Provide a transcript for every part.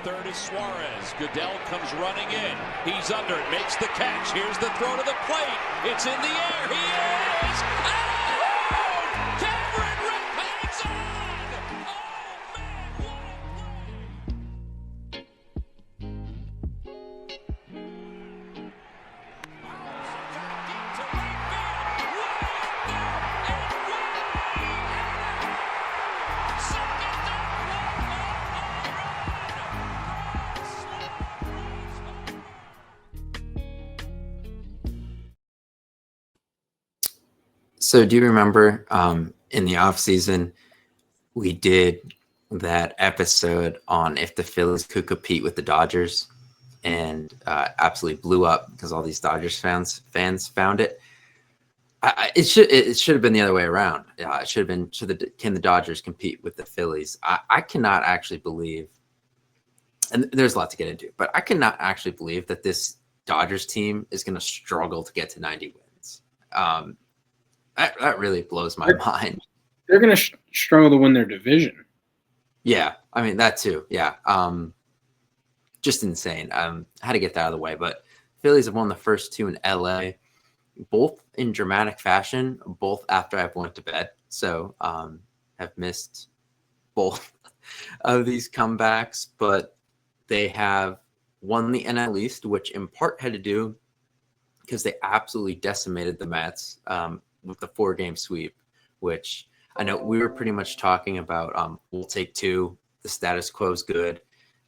third is Suarez. Goodell comes running in. He's under it, makes the catch. Here's the throw to the plate. It's in the air. He is out! Cameron Rick hangs on! Oh, man, what a play! Deep to right field. Way up and way. Second So do you remember in the off season we did that episode on if the Phillies could compete with the Dodgers, and absolutely blew up because all these Dodgers fans found it. It should have been the other way around. It should have been can the Dodgers compete with the Phillies? I cannot actually believe, and there's a lot to get into, but I cannot actually believe that this Dodgers team is going to struggle to get to 90 wins. That really blows my mind. They're going to struggle to win their division. Yeah, I mean, that too. Yeah. Just insane. I had to get that out of the way. But Phillies have won the first two in LA, both in dramatic fashion, both after I've went to bed. So have missed both of these comebacks. But they have won the NL East, which in part had to do because they absolutely decimated the Mets. With the 4-game sweep, which I know we were pretty much talking about. We'll take 2. The status quo is good.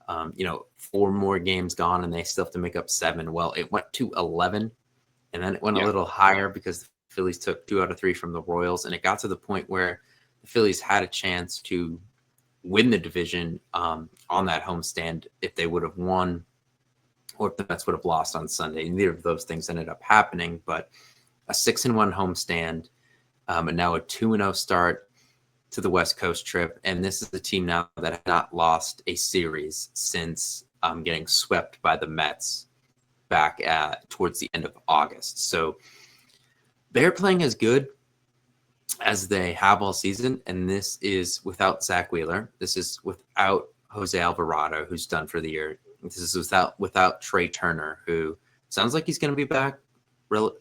4 more games gone, and they still have to make up 7. Well, it went to 11, and then it went a little higher because the Phillies took 2 out of 3 from the Royals, and it got to the point where the Phillies had a chance to win the division on that homestand if they would have won, or if the Mets would have lost on Sunday. Neither of those things ended up happening, but a 6-1 homestand, and now a 2-0 start to the West Coast trip. And this is a team now that has not lost a series since getting swept by the Mets back towards the end of August. So they're playing as good as they have all season, and this is without Zach Wheeler. This is without Jose Alvarado, who's done for the year. This is without Trey Turner, who sounds like he's going to be back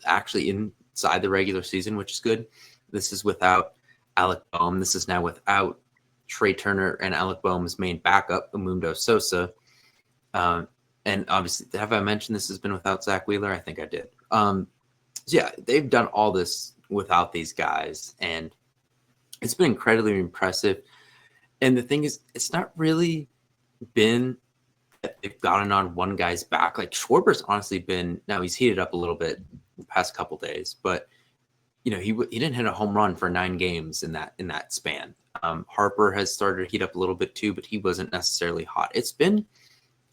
actually inside the regular season, which is good. This is without Alec Boehm. This is now without Trey Turner and Alec Boehm's main backup, Umundo Sosa. And obviously, have I mentioned this has been without Zach Wheeler? I think I did. So yeah, they've done all this without these guys, and it's been incredibly impressive. And the thing is, it's not really been that they've gotten on one guy's back. Like Schwarber's honestly been, now he's heated up a little bit the past couple days, but he didn't hit a home run for 9 games in that span. Harper has started to heat up a little bit too, but he wasn't necessarily hot. It's been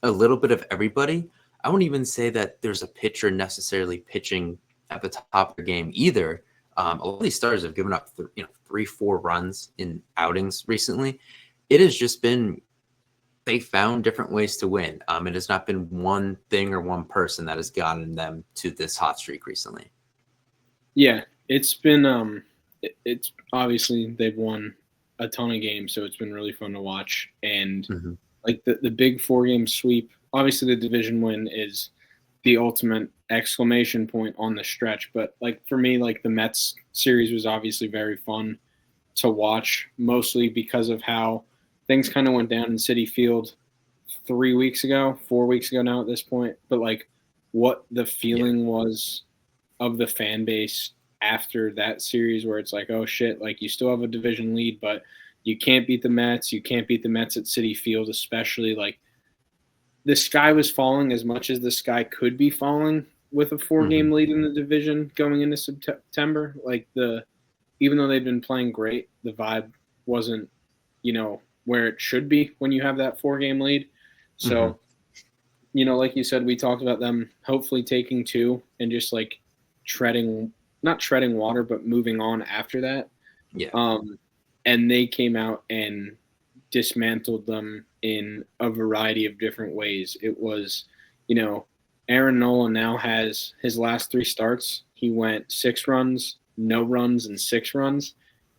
a little bit of everybody. I wouldn't even say that there's a pitcher necessarily pitching at the top of the game either. A lot of these starters have given up 3-4 runs in outings recently. It has just been, they found different ways to win. It has not been one thing or one person that has gotten them to this hot streak recently. Yeah, it's been it's obviously they've won a ton of games, so it's been really fun to watch. And like the big 4-game sweep, obviously the division win is the ultimate exclamation point on the stretch. But like for me, like the Mets series was obviously very fun to watch, mostly because of how things kind of went down in Citi Field 4 weeks ago now at this point. But like what the feeling was of the fan base after that series, where it's like, oh shit, like you still have a division lead, but you can't beat the Mets. You can't beat the Mets at Citi Field, especially. Like the sky was falling as much as the sky could be falling with a 4-game lead in the division going into September. Like even though they've been playing great, the vibe wasn't, where it should be when you have that 4-game lead. So, like you said, we talked about them hopefully taking 2 and just like not treading water, but moving on after that. Yeah. And they came out and dismantled them in a variety of different ways. It was, Aaron Nola now has his last 3 starts. He went 6 runs, no runs, and 6 runs.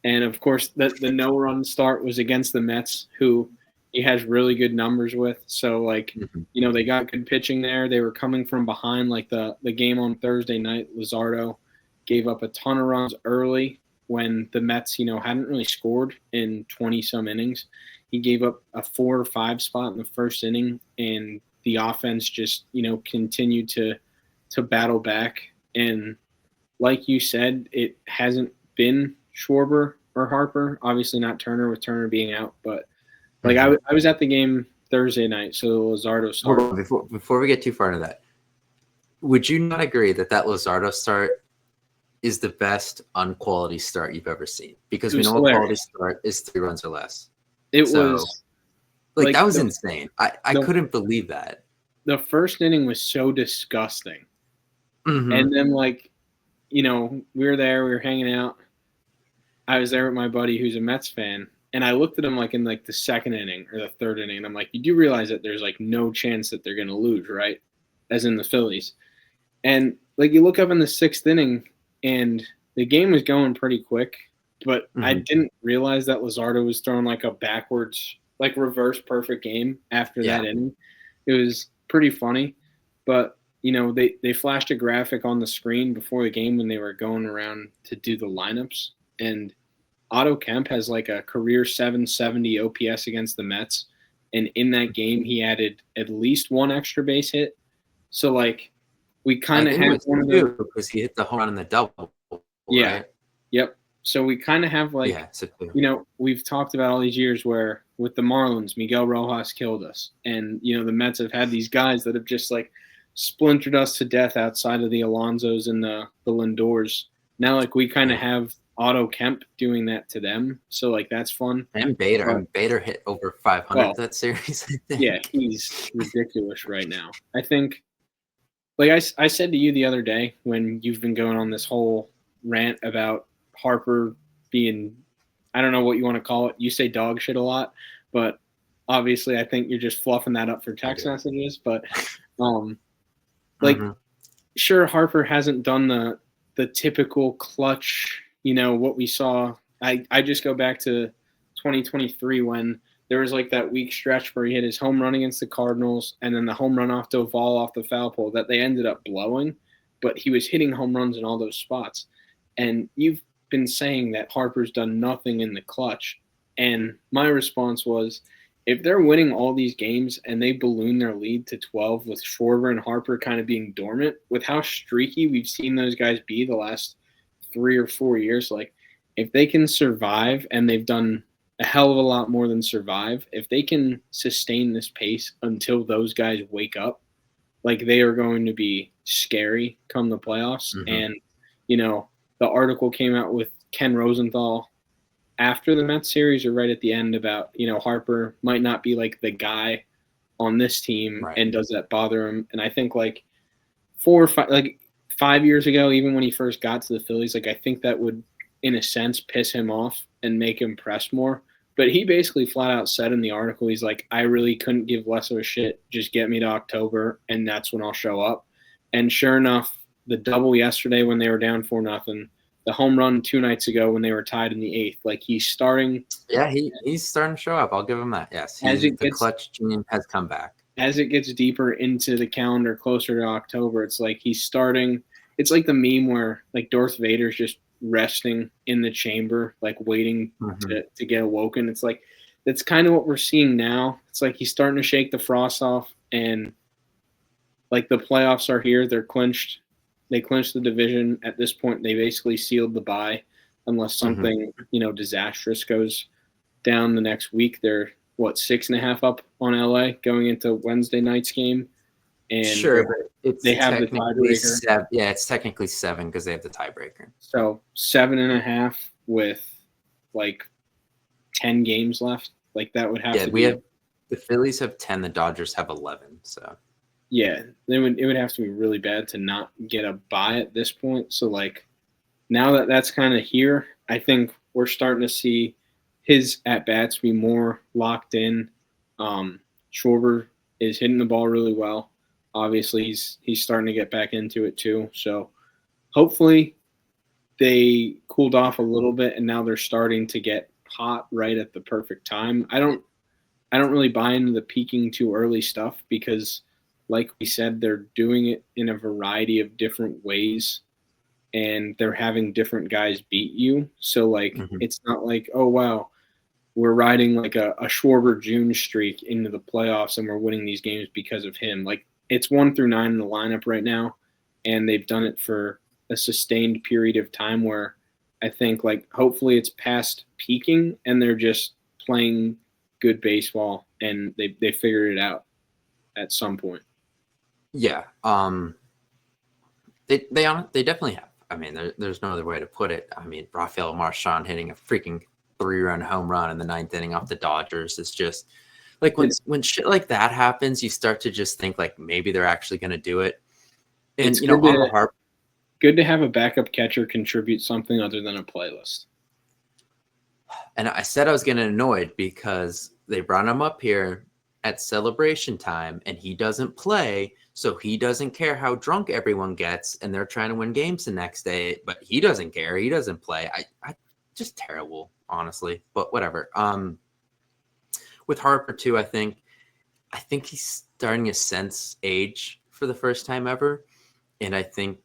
And of course, the no-run start was against the Mets, who he has really good numbers with. So, like, Mhm. they got good pitching there. They were coming from behind, like the game on Thursday night. Luzardo gave up a ton of runs early when the Mets, hadn't really scored in 20-some innings. He gave up a 4 or 5 spot in the first inning, and the offense just, continued to battle back. And like you said, it hasn't been Schwarber or Harper. Obviously not Turner, with Turner being out, but like Mhm. I was at the game Thursday night, so Luzardo Hold started. on, before we get too far into that, would you not agree that Luzardo start is the best unquality start you've ever seen? Because It we was know a quality hilarious. start is 3 runs or less. It So, was like, like that was insane. I the couldn't believe that. the first inning was so disgusting. Mhm. And then, like, we were there, we were hanging out. I was there with my buddy who's a Mets fan, and I looked at him like in like the second inning or the third inning, and I'm like, you do realize that there's like no chance that they're gonna lose, right? As in the Phillies. And like you look up in the sixth inning, and the game was going pretty quick, but I Mhm. didn't realize that Luzardo was throwing like a backwards, like reverse perfect game after that Yeah. inning. It was pretty funny, but they flashed a graphic on the screen before the game when they were going around to do the lineups, and Otto Kemp has like a career 770 OPS against the Mets, and in that game he added at least one extra base hit. So like we I kind of think it have was one of those. 2 because he hit the home run and the double, Yeah. right? Yep. So we kind of have like, Yeah, so 2. we've talked about all these years where with the Marlins, Miguel Rojas killed us. And, the Mets have had these guys that have just like splintered us to death outside of the Alonsos and the Lindors. Now, like, we kind of Yeah. have Otto Kemp doing that to them. So, like, that's fun. And Bader. But, And Bader hit over 500 well, that series, I yeah, think. he's ridiculous right now. I think, like I said to you the other day when you've been going on this whole rant about Harper being, I don't know what you want to call it. You say dog shit a lot, but obviously I think you're just fluffing that up for I text do. messages. But like, Mhm. sure, Harper hasn't done the typical clutch, what we saw. I just go back to 2023 when there was like that week stretch where he hit his home run against the Cardinals and then the home run off Doval off the foul pole that they ended up blowing, but he was hitting home runs in all those spots. And you've been saying that Harper's done nothing in the clutch. And my response was, if they're winning all these games and they balloon their lead to 12 with Schwarber and Harper kind of being dormant, with how streaky we've seen those guys be the last 3 or 4 years, like if they can survive, and they've done a hell of a lot more than survive, if they can sustain this pace until those guys wake up, like they are going to be scary come the playoffs. Mhm. And, the article came out with Ken Rosenthal after the Mets series or right at the end about, Harper might not be like the guy on this team, Right. and does that bother him? And I think like 5 years ago, even when he first got to the Phillies, like I think that would in a sense piss him off and make him press more. But he basically flat out said in the article, he's like, I really couldn't give less of a shit. Just get me to October, and that's when I'll show up. And sure enough, the double yesterday when they were down 4-0, the home run 2 nights ago when they were tied in the eighth, like he's starting. Yeah, he's starting to show up. I'll give him that. Yes, as it the gets clutch gene has come back. as it gets deeper into the calendar, closer to October, it's like he's starting. It's like the meme where like Darth Vader's just resting in the chamber, like waiting Mhm. to get awoken. It's like that's kind of what we're seeing now. It's like he's starting to shake the frost off, and like the playoffs are here. They're clinched. They clinched the division at this point. They basically sealed the bye, unless Mhm. something disastrous goes down the next week. They're 6.5 up on LA going into Wednesday night's game, and Sure, but it's they have the technically tiebreaker. 7. Yeah, it's technically 7 because they have the tiebreaker. So 7.5 with like 10 games left. Like that would have Yeah, to we be. have the Phillies have 10, the Dodgers have 11. So Yeah, it would have to be really bad to not get a bye at this point. So like now that that's kind of here, I think we're starting to see his at bats be more locked in. Schwarber is hitting the ball really well. Obviously, he's starting to get back into it too. So hopefully they cooled off a little bit, and now they're starting to get hot right at the perfect time. I I don't really buy into the peaking too early stuff because, like we said, they're doing it in a variety of different ways, and they're having different guys beat you. So, like, it's not like, oh, wow, we're riding like a Schwarber June streak into the playoffs and we're winning these games because of him. Like, it's 1 through 9 in the lineup right now, and they've done it for a sustained period of time where I think, like, hopefully it's past peaking and they're just playing good baseball and they figured it out at some point. Yeah. They definitely have. I mean, there's no other way to put it. I mean, Rafael Marchand hitting a freaking 3-run home run in the 9th inning off the Dodgers. It's just like when shit like that happens, you start to just think like maybe they're actually going to do it. And it's good to have a backup catcher contribute something other than a playlist. And I said I was getting annoyed because they brought him up here at celebration time and he doesn't play. So he doesn't care how drunk everyone gets and they're trying to win games the next day, but he doesn't care. He doesn't play. I just terrible, honestly, but whatever. With Harper too, I think he's starting to sense age for the first time ever. And I think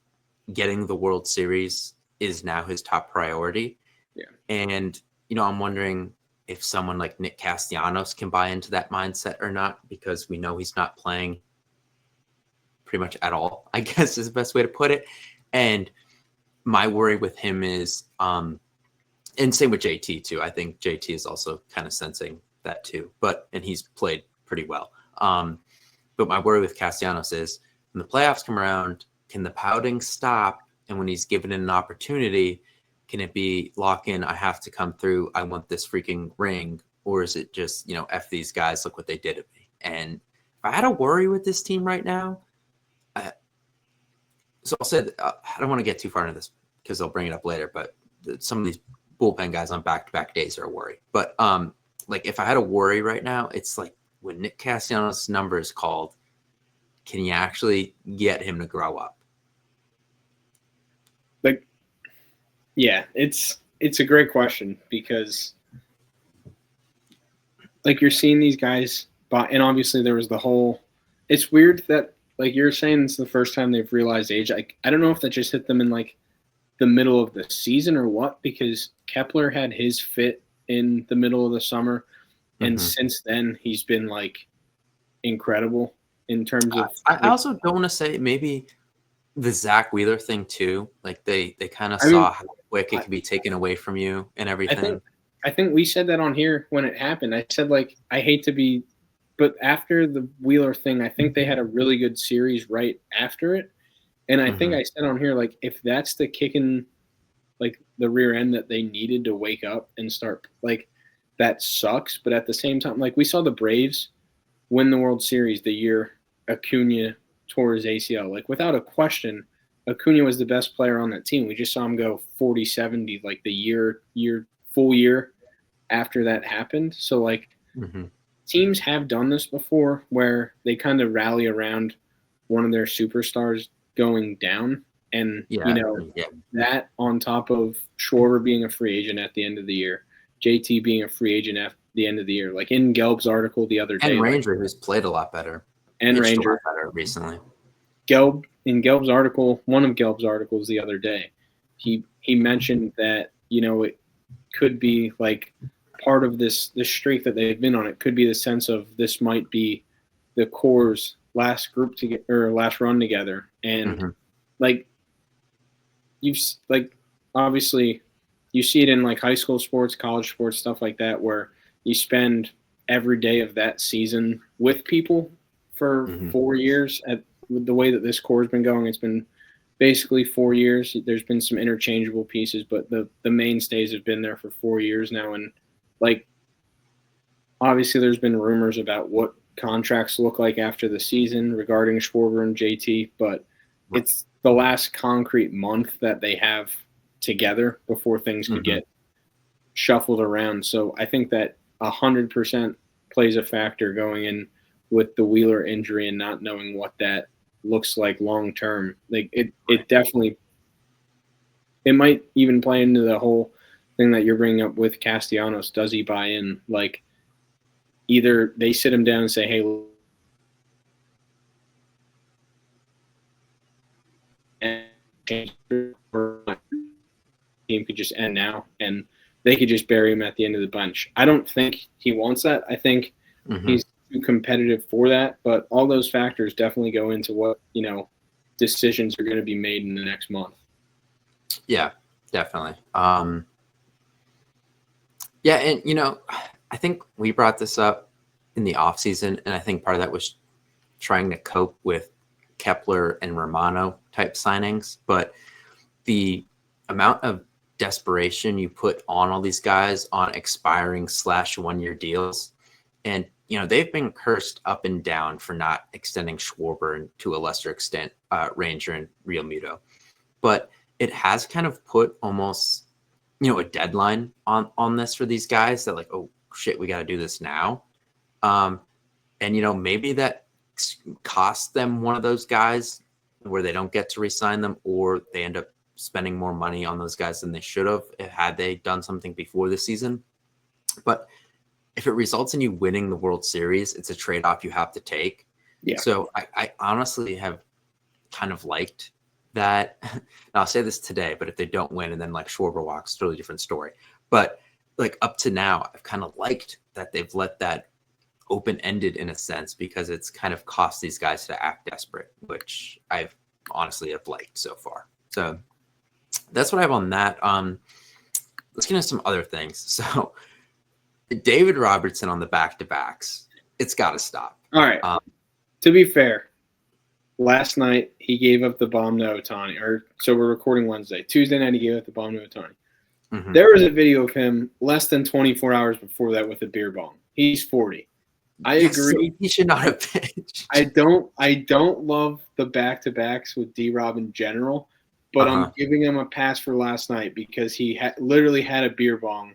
getting the World Series is now his top priority. Yeah. And, I'm wondering if someone like Nick Castellanos can buy into that mindset or not, because we know he's not playing pretty much at all, I guess is the best way to put it. And my worry with him is, and same with JT too. I think JT is also kind of sensing that too, and he's played pretty well. But my worry with Castellanos is when the playoffs come around, can the pouting stop? And when he's given an opportunity, can it be lock in? I have to come through. I want this freaking ring. Or is it just, F these guys, look what they did to me. And if I had a worry with this team right now, so I'll say, I don't want to get too far into this because I'll bring it up later, but some of these bullpen guys on back-to-back days are a worry. But like if I had a worry right now, it's like when Nick Castellanos' number is called, can you actually get him to grow up? Like, yeah, it's a great question because like you're seeing these guys, and obviously there was the whole. It's weird that like you're saying it's the first time they've realized age. I don't know if that just hit them in like the middle of the season or what, because Kepler had his fit in the middle of the summer, and since then he's been like incredible in terms of. I also don't want to say maybe the Zach Wheeler thing too. Like they kind of saw how quick it could be taken away from you and everything. I think we said that on here when it happened. I said like I hate to be, but after the Wheeler thing, I think they had a really good series right after it. And I think I said on here, like, if that's the kicking, like, the rear end that they needed to wake up and start, like, that sucks. But at the same time, like, we saw the Braves win the World Series the year Acuna tore his ACL. Like, without a question, Acuna was the best player on that team. We just saw him go 40-70, like, the full year after that happened. So, like, teams have done this before where they kind of rally around one of their superstars going down, and that on top of Schwarber being a free agent at the end of the year, JT being a free agent at the end of the year, like in Gelb's article the other day, and Ranger who's played a lot better, and Ranger better recently. Gelb in Gelb's article, one of Gelb's articles the other day, he mentioned that it could be like part of this streak that they've been on. It could be the sense of this might be the core's last group to get or last run together, and like obviously you see it in like high school sports, college sports, stuff like that, where you spend every day of that season with people for 4 years. At the way that this core has been going, it's been basically 4 years. There's been some interchangeable pieces, but the mainstays have been there for 4 years now, and like obviously there's been rumors about what contracts look like after the season regarding Schwarber and JT, but it's the last concrete month that they have together before things could get shuffled around. So I think that 100% plays a factor going in with the Wheeler injury and not knowing what that looks like long term. Like it definitely, it might even play into the whole thing that you're bringing up with Castellanos. Does he buy in? Like either they sit him down and say, hey, or game could just end now, and they could just bury him at the end of the bench. I don't think he wants that. I think he's too competitive for that, but all those factors definitely go into what, decisions are going to be made in the next month. Yeah, definitely. Yeah, and I think we brought this up in the offseason, and I think part of that was trying to cope with Kepler and Romano type signings, but the amount of desperation you put on all these guys on expiring /1-year deals, and they've been cursed up and down for not extending Schwarber and to a lesser extent Ranger and Real Muto, but it has kind of put almost a deadline on this for these guys that like, oh shit, we got to do this now, and maybe that costs them one of those guys where they don't get to re-sign them, or they end up spending more money on those guys than they should have had they done something before the season. But if it results in you winning the World Series, it's a trade-off you have to take. Yeah. So I honestly have kind of liked that. Now I'll say this today, but if they don't win and then like Schwarber walks, totally different story. But like up to now, I've kind of liked that they've let that open-ended in a sense, because it's kind of cost these guys to act desperate, which I've honestly have liked so far. So that's what I have on that. Let's get into some other things. So David Robertson on the back-to-backs, it's got to stop. All right. To be fair, last night he gave up the bomb to Ohtani. So we're recording Wednesday. Tuesday night he gave up the bomb to Ohtani. Mm-hmm. There was a video of him less than 24 hours before that with a beer bong. He's 40. I agree. So he should not have pitched. I don't love the back-to-backs with D-Rob in general, but I'm giving him a pass for last night because he literally had a beer bong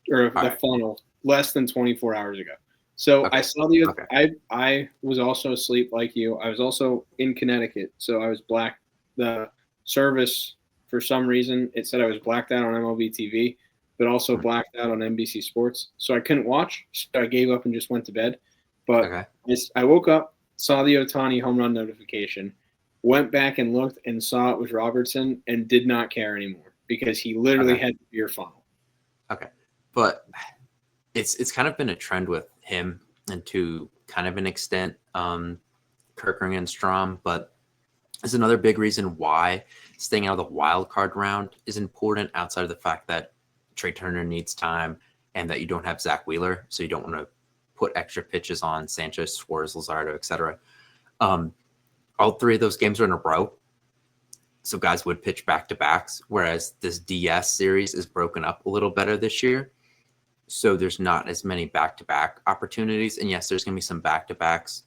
or the funnel less than 24 hours ago. So I saw I was also asleep like you. I was also in Connecticut, so I was black. The service, for some reason, it said I was blacked out on MLB TV, but also blacked out on NBC Sports. So I couldn't watch, so I gave up and just went to bed. But I woke up, saw the Ohtani home run notification, went back and looked and saw it was Robertson and did not care anymore because he literally had the beer funnel. Okay. But it's kind of been a trend with him and to kind of an extent Kerkering and Strom, but there's another big reason why staying out of the wild card round is important outside of the fact that Trey Turner needs time and that you don't have Zach Wheeler, so you don't want to put extra pitches on Sanchez, Suarez, Luzardo, etc. All three of those games are in a row, so guys would pitch back-to-backs, whereas this DS series is broken up a little better this year. So there's not as many back-to-back opportunities. And yes, there's going to be some back-to-backs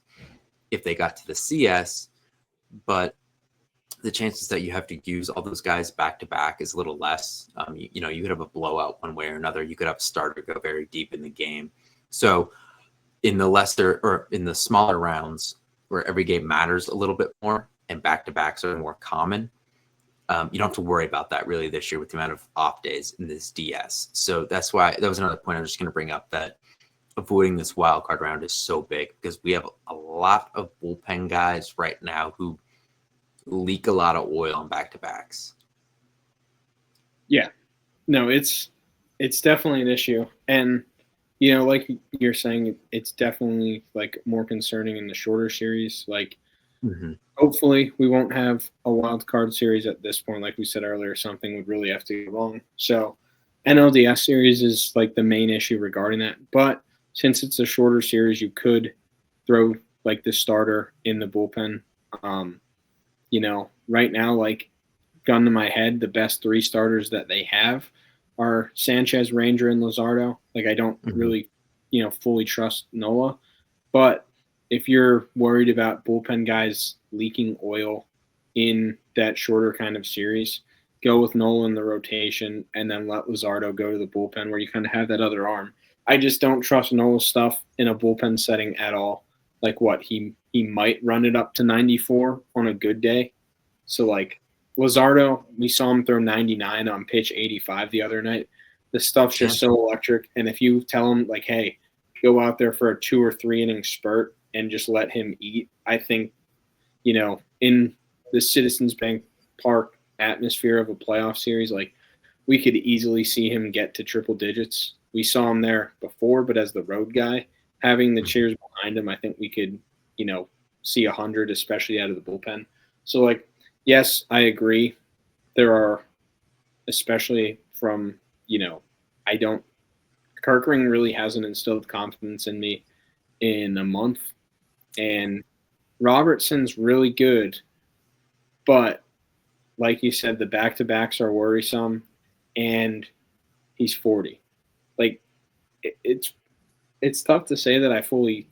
if they got to the CS, but the chances that you have to use all those guys back-to-back is a little less. You could have a blowout one way or another. You could have a starter go very deep in the game. So in the smaller rounds where every game matters a little bit more and back-to-backs are more common, you don't have to worry about that really this year with the amount of off days in this DS. So that's why that was another point I was just going to bring up, that avoiding this wild card round is so big because we have a lot of bullpen guys right now who leak a lot of oil on back-to-backs. Yeah, no, it's definitely an issue. And, like you're saying, it's definitely like more concerning in the shorter series. Like, hopefully we won't have a wild card series at this point. Like we said earlier, something would really have to go wrong. So NLDS series is like the main issue regarding that. But since it's a shorter series, you could throw like the starter in the bullpen. Right now, like gun to my head, the best three starters that they have are Sanchez, Ranger, and Luzardo. Like I don't really, fully trust Nola. But if you're worried about bullpen guys leaking oil in that shorter kind of series, go with Nola in the rotation and then let Luzardo go to the bullpen where you kind of have that other arm. I just don't trust Nola's stuff in a bullpen setting at all. Like he might run it up to 94 on a good day. So like Luzardo, we saw him throw 99 on pitch 85 the other night. The stuff's just so electric. And if you tell him like, hey, go out there for a 2 or 3 inning spurt and just let him eat. I think, in the Citizens Bank Park atmosphere of a playoff series, like, we could easily see him get to triple digits. We saw him there before, but as the road guy, having the cheers behind him, I think we could, see 100, especially out of the bullpen. So, like, yes, I agree. There are, especially from, Kirkering really hasn't instilled confidence in me in a month. And Robertson's really good, but like you said, the back-to-backs are worrisome, and he's 40. Like, it's tough to say that I fully,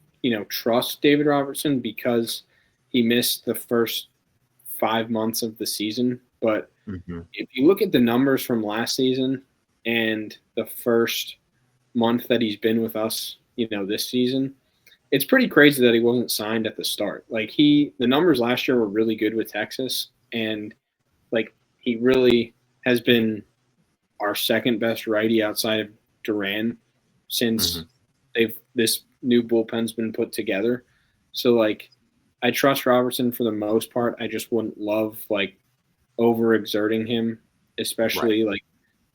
trust David Robertson because he missed the first 5 months of the season. But if you look at the numbers from last season and the first month that he's been with us, this season, it's pretty crazy that he wasn't signed at the start. Like, the numbers last year were really good with Texas, and like, he really has been our second best righty outside of Duran since this new bullpen's been put together. So, like, I trust Robertson for the most part. I just wouldn't love, like, overexerting him, especially like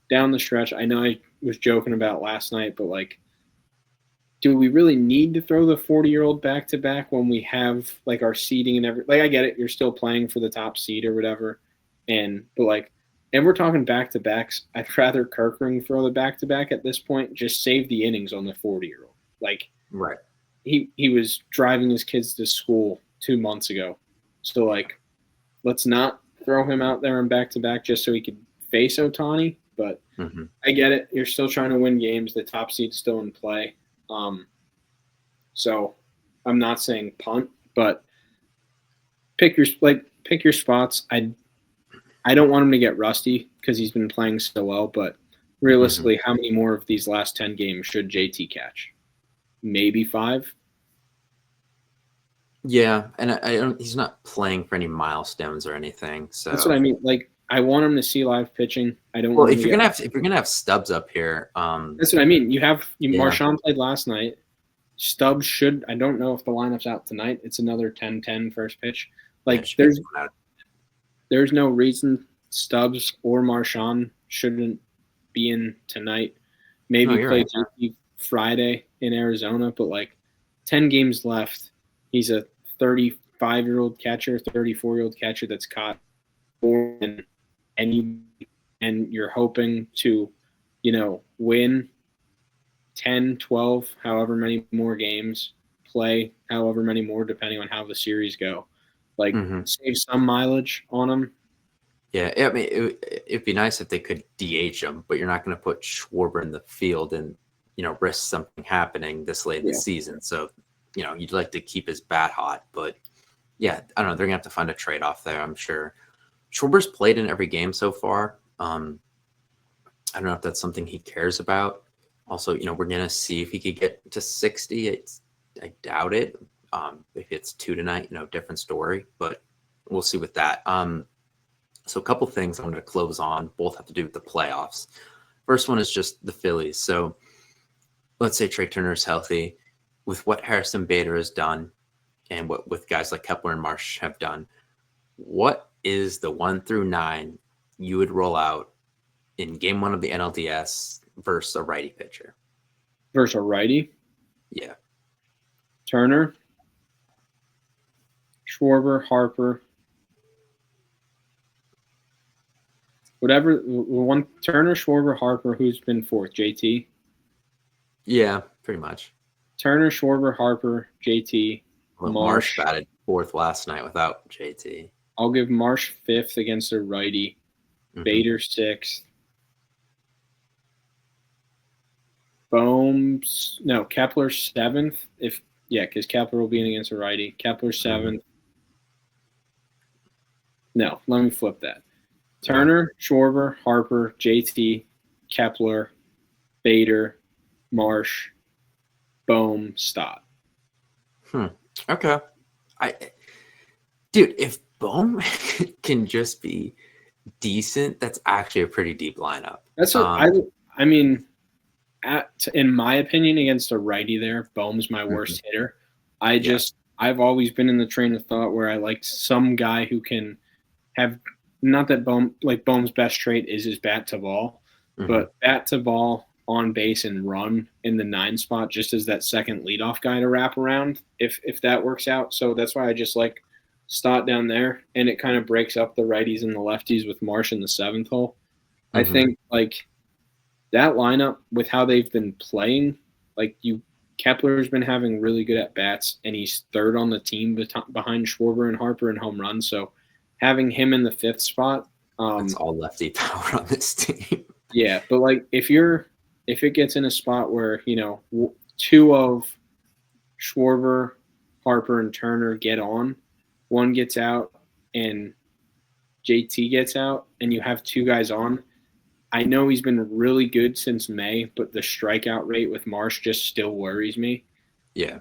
down the stretch. I know I was joking about last night, but like, do we really need to throw the 40-year-old back to back when we have like our seeding and everything? Like, I get it, you're still playing for the top seed or whatever, but like, and we're talking back to backs. I'd rather Kirkering throw the back to back at this point. Just save the innings on the 40-year-old. Like, he was driving his kids to school 2 months ago, so like, let's not throw him out there in back to back just so he could face Ohtani. But I get it. You're still trying to win games. The top seed's still in play. So I'm not saying punt, but pick your spots. I don't want him to get rusty because he's been playing so well, but realistically, how many more of these last 10 games should JT catch? Maybe 5. Yeah, and I don't. He's not playing for any milestones or anything. So that's what I mean. Like, I want him to see live pitching. I don't. Well, if you're gonna have Stubbs up here, that's what I mean. Marchand played last night. Stubbs should. I don't know if the lineup's out tonight. It's another 10-10 first pitch. Like, there's no reason Stubbs or Marchand shouldn't be in tonight. Maybe play Friday in Arizona, but like, 10 games left. He's a 35-year-old catcher, 34-year-old catcher that's caught more than any, and you're hoping to, win 10, 12, however many more games, play however many more, depending on how the series go. Like, save some mileage on him. Yeah, I mean, it'd be nice if they could DH him, but you're not going to put Schwarber in the field and, risk something happening this late in the season. So, you'd like to keep his bat hot, but yeah, I don't know. They're gonna have to find a trade-off there, I'm sure. Schwarber's played in every game so far. I don't know if that's something he cares about. Also, we're gonna see if he could get to 60. I doubt it. If it's 2 tonight, different story, but we'll see with that. So a couple things I'm going to close on. Both have to do with the playoffs. First one is just the Phillies. So let's say Trey Turner's healthy. With what Harrison Bader has done and what with guys like Kepler and Marsh have done, what is the 1 through 9 you would roll out in game 1 of the NLDS versus a righty pitcher? Versus a righty? Yeah. Turner, Schwarber, Harper. Whatever, one Turner, Schwarber, Harper, who's been 4th? JT? Yeah, pretty much. Turner, Schwarber, Harper, JT, Marsh batted 4th last night without JT. I'll give Marsh 5th against a righty. Bader 6th. Kepler 7th. Because Kepler will be in against a righty. Kepler 7th. No, let me flip that. Turner, Schwarber, Harper, JT, Kepler, Bader, Marsh, Bohm, Stott. Okay. Dude, if Bohm can just be decent, that's actually a pretty deep lineup. That's what I mean. in my opinion, against a righty there, Bohm's my worst hitter. I've always been in the train of thought where I like some guy who can have, not that Bohm's best trait is his bat to ball, but bat to ball, on base, and run in the 9 spot just as that second leadoff guy to wrap around if that works out. So that's why I just like Stott down there, and it kind of breaks up the righties and the lefties with Marsh in the 7th hole. I think like that lineup with how they've been playing, like Kepler's been having really good at bats, and he's 3rd on the team behind Schwarber and Harper in home runs. So having him in the 5th spot, it's all lefty power on this team. Yeah, but like if it gets in a spot where 2 of Schwarber, Harper, and Turner get on, 1 gets out, and JT gets out, and you have 2 guys on. I know he's been really good since May, but the strikeout rate with Marsh just still worries me. Yeah.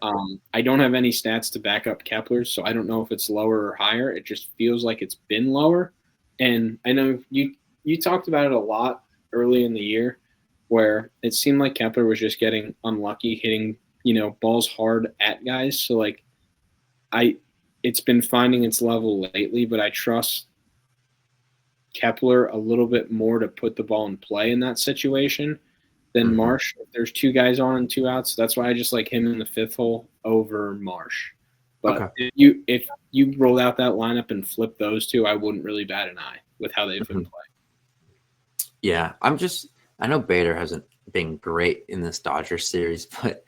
I don't have any stats to back up Kepler's, so I don't know if it's lower or higher. It just feels like it's been lower. And I know you talked about it a lot early in the year, where it seemed like Kepler was just getting unlucky, hitting, balls hard at guys. So like it's been finding its level lately, but I trust Kepler a little bit more to put the ball in play in that situation than Marsh. If there's 2 guys on and 2 outs, that's why I just like him in the 5th hole over Marsh. But if you rolled out that lineup and flipped those 2, I wouldn't really bat an eye with how they've been playing. Yeah, I know Bader hasn't been great in this Dodgers series, but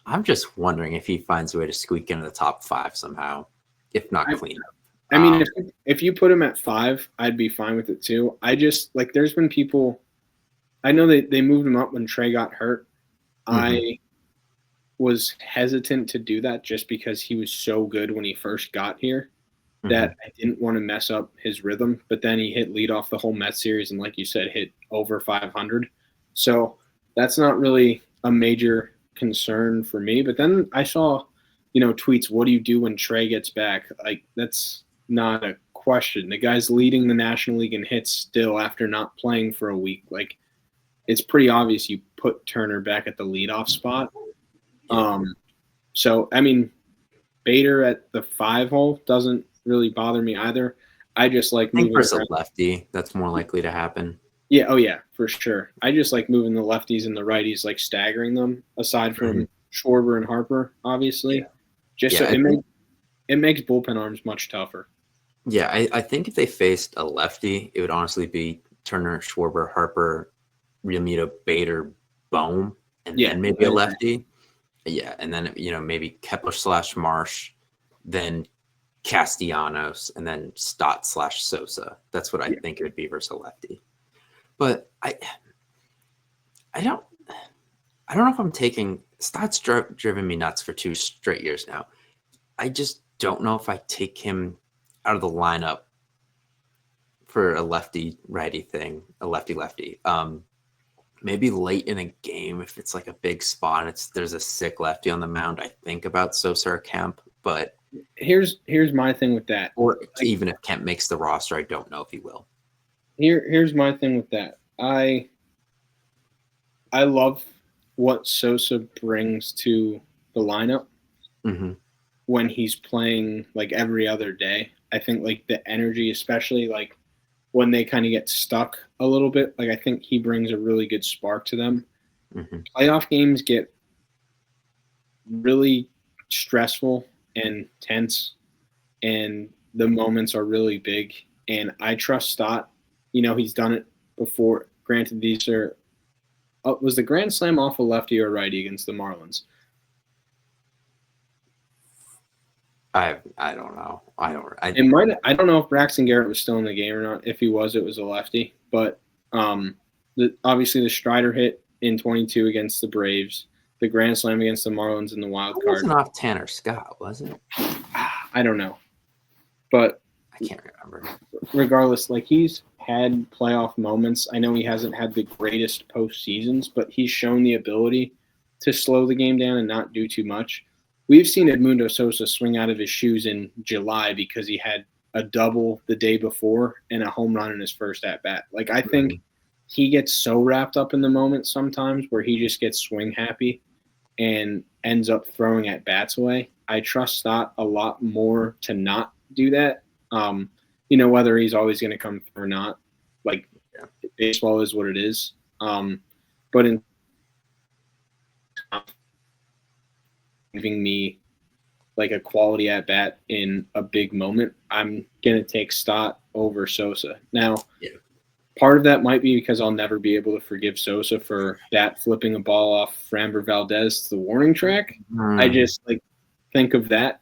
I'm just wondering if he finds a way to squeak into the top 5 somehow, if not clean. I mean, if you put him at 5, I'd be fine with it too. I just like there's been people. I know they moved him up when Trey got hurt. I was hesitant to do that just because he was so good when he first got here that I didn't want to mess up his rhythm. But then he hit lead off the whole Mets series, and like you said, hit over 500. So that's not really a major concern for me. But then I saw, tweets, what do you do when Trey gets back? Like, that's not a question. The guy's leading the National League in hits still after not playing for a week. Like, it's pretty obvious you put Turner back at the leadoff spot. So, I mean, Bader at the 5 hole doesn't really bother me either. I just like moving versus a lefty. That's more likely to happen. Yeah, oh yeah, for sure. I just like moving the lefties and the righties, like staggering them, aside from Schwarber and Harper, obviously. So it makes bullpen arms much tougher. Yeah, I think if they faced a lefty, it would honestly be Turner, Schwarber, Harper, Realmuto, Bader, Bohm, and then maybe a lefty. Yeah, and then maybe Kepler / Marsh, then Castellanos, and then Stott / Sosa. That's what I think it would be versus a lefty. But I don't know if I'm taking Stott's driven me nuts for 2 straight years now. I just don't know if I take him out of the lineup for a lefty righty thing, a lefty. Maybe late in a game if it's like a big spot, there's a sick lefty on the mound. I think about Sosa or Kemp, but here's my thing with that. Or even if Kemp makes the roster, I don't know if he will. Here's my thing with that. I love what Sosa brings to the lineup when he's playing like every other day. I think like the energy, especially like when they kind of get stuck a little bit, like I think he brings a really good spark to them. Playoff games get really stressful and tense, and the moments are really big. And I trust Stott. He's done it before. Granted, these are was the grand slam off a lefty or righty against the Marlins? I don't know. I don't know if Braxton Garrett was still in the game or not. If he was, it was a lefty. But obviously the Strider hit in 22 against the Braves, the grand slam against the Marlins in the wild card. It wasn't off Tanner Scott, was it? I don't know, but I can't remember. Regardless, like he's had playoff moments. I know he hasn't had the greatest postseasons, but he's shown the ability to slow the game down and not do too much. We've seen Edmundo Sosa swing out of his shoes in July because he had a double the day before and a home run in his first at-bat. Like, I think he gets so wrapped up in the moment sometimes where he just gets swing happy and ends up throwing at bats away. I trust Stott a lot more to not do that. Whether he's always going to come through or not, like baseball is what it is. But in giving me like a quality at bat in a big moment, I'm going to take Stott over Sosa. Now, part of that might be because I'll never be able to forgive Sosa for bat flipping a ball off Framber Valdez to the warning track. I just think of that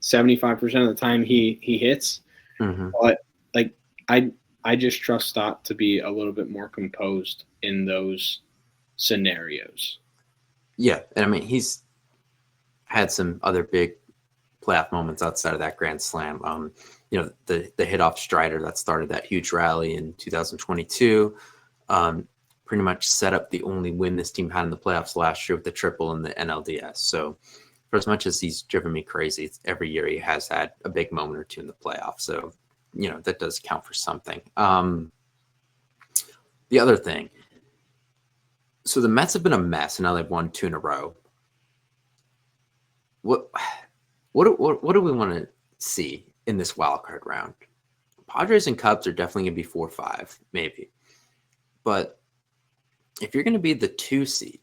75% of the time he hits. But I just trust Stott to be a little bit more composed in those scenarios. Yeah, and I mean he's had some other big playoff moments outside of that grand slam. The hit off Strider that started that huge rally in 2022 pretty much set up the only win this team had in the playoffs last year with the triple in the NLDS. So for as much as he's driven me crazy, every year he has had a big moment or two in the playoffs. So, that does count for something. The other thing, so the Mets have been a mess, and now they've won 2 in a row. What do we want to see in this wild card round? Padres and Cubs are definitely going to be 4-5, maybe. But if you're going to be the 2 seed,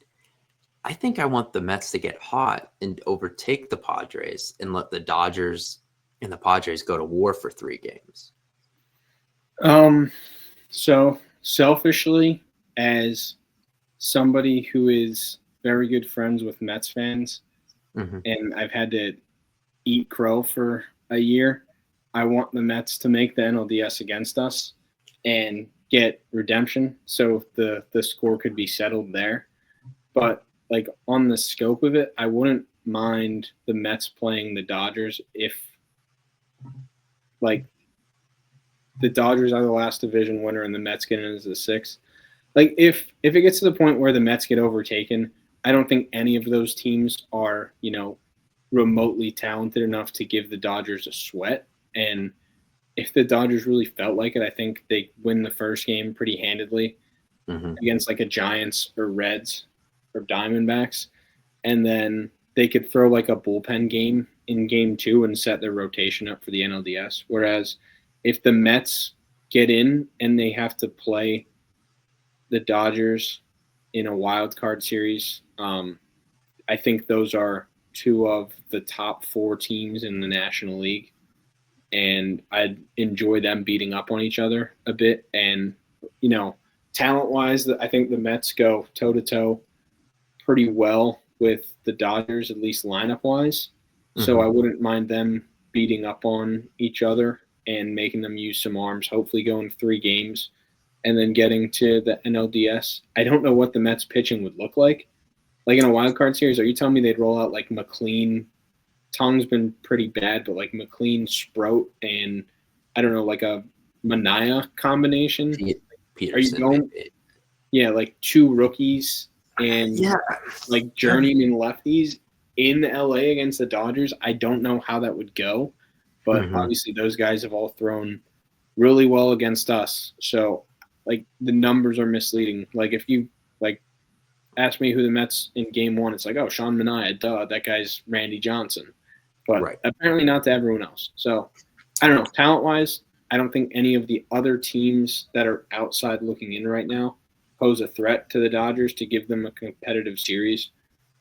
I think I want the Mets to get hot and overtake the Padres and let the Dodgers and the Padres go to war for 3 games. So selfishly, as somebody who is very good friends with Mets fans, and I've had to eat crow for a year, I want the Mets to make the NLDS against us and get redemption so the score could be settled there. But on the scope of it, I wouldn't mind the Mets playing the Dodgers if the Dodgers are the last division winner and the Mets get in as the 6th. If it gets to the point where the Mets get overtaken, I don't think any of those teams are, remotely talented enough to give the Dodgers a sweat. And if the Dodgers really felt like it, I think they win the first game pretty handedly against a Giants or Reds or Diamondbacks. And then they could throw a bullpen game in game 2 and set their rotation up for the NLDS. Whereas if the Mets get in and they have to play the Dodgers in a wild card series, I think those are 2 of the top 4 teams in the National League. And I'd enjoy them beating up on each other a bit. And, talent-wise, I think the Mets go toe-to-toe pretty well with the Dodgers, at least lineup-wise. So I wouldn't mind them beating up on each other and making them use some arms, hopefully going 3 games and then getting to the NLDS. I don't know what the Mets pitching would look like. In a wild card series, are you telling me they'd roll out McLean? Tong's been pretty bad, but McLean, Sprout, and I don't know, a Mania combination? Peterson, are you going? Yeah, 2 rookies and journeyman lefties in LA against the Dodgers. I don't know how that would go, but obviously those guys have all thrown really well against us. So the numbers are misleading. If you ask me who the Mets in game 1, it's Sean Manaea, duh, that guy's Randy Johnson. But apparently not to everyone else. So I don't know. Talent-wise, I don't think any of the other teams that are outside looking in right now pose a threat to the Dodgers to give them a competitive series,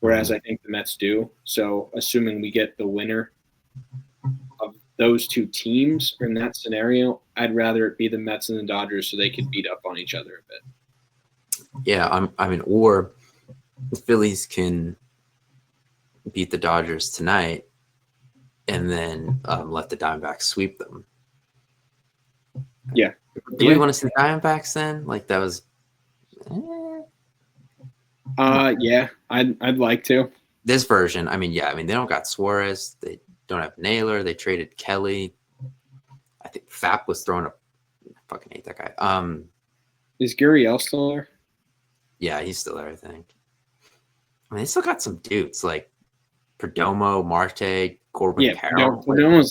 whereas I think the Mets do. So assuming we get the winner of those 2 teams in that scenario, I'd rather it be the Mets and the Dodgers so they could beat up on each other a bit. Yeah, or the Phillies can beat the Dodgers tonight and then let the Diamondbacks sweep them. Yeah. Do we want to see the Diamondbacks then? That was. Yeah, I'd like to. This version, they don't got Suarez. They don't have Naylor. They traded Kelly. I think Fap was throwing up. I fucking hate that guy. Is Gurriel still there? Yeah, he's still there, I think. They still got some dudes like Perdomo, Marte, Corbin Carroll. Perdomo's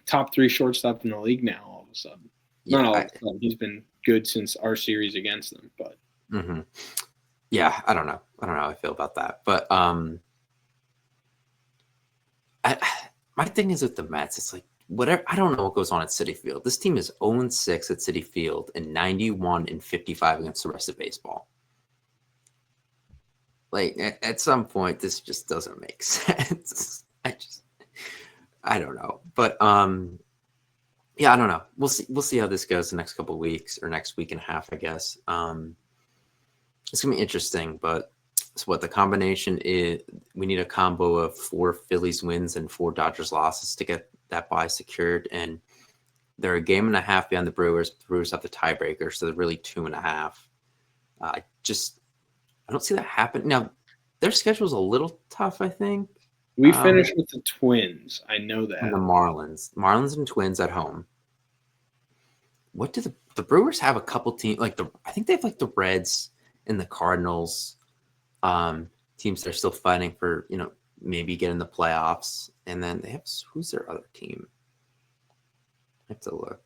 top 3 shortstop in the league now all of a sudden. Yeah, Not all of a sudden. He's been good since our series against them. But yeah, I don't know how I feel about that. But my thing is with the Mets, it's like whatever. I don't know what goes on at Citi Field. This team is 0-6 at Citi Field and 91-55 against the rest of baseball. Like at some point, this just doesn't make sense. I don't know, but yeah, I don't know. We'll see how this goes the next couple of weeks or next week and a half, I guess. It's gonna be interesting, but it's what the combination is. We need a combo of 4 Phillies wins and 4 Dodgers losses to get that bye secured, and they're a game and a half behind the Brewers. The Brewers have the tiebreaker, so they're really 2.5. I don't see that happen. Now, their schedule's a little tough, I think. We finished with the Twins. I know that. And the Marlins and Twins at home. What do the Brewers have? A couple teams I think they have like the Reds and the Cardinals, teams that are still fighting for maybe getting the playoffs. And then they have who's their other team? I have to look.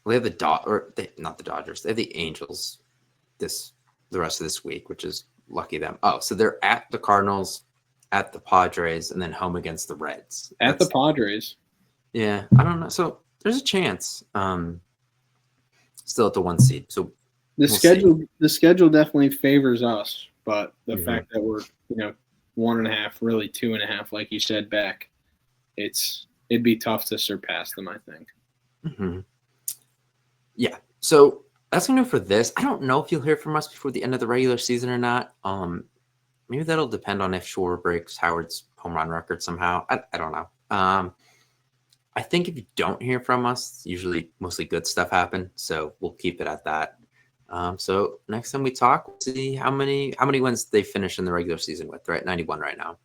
Well, they have not the Dodgers. They have the Angels the rest of this week, which is lucky them. Oh, so they're at the Cardinals, at the Padres, and then home against the Reds. At the Padres. Yeah, I don't know. So there's a chance. Still at the 1 seed. So the schedule definitely favors us, but the fact that we're 1.5, really 2.5, like you said, back, it'd be tough to surpass them, I think. Yeah. So that's going to do for this. I don't know if you'll hear from us before the end of the regular season or not. Maybe that'll depend on if Shore breaks Howard's home run record somehow. I don't know. I think if you don't hear from us, usually mostly good stuff happen. So we'll keep it at that. So next time we talk, we'll see how many wins they finish in the regular season with, right? 91 right now.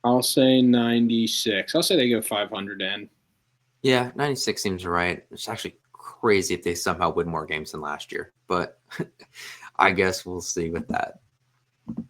I'll say 96. I'll say they go 500 in. Yeah, 96 seems right. It's actually crazy if they somehow win more games than last year, but I guess we'll see with that.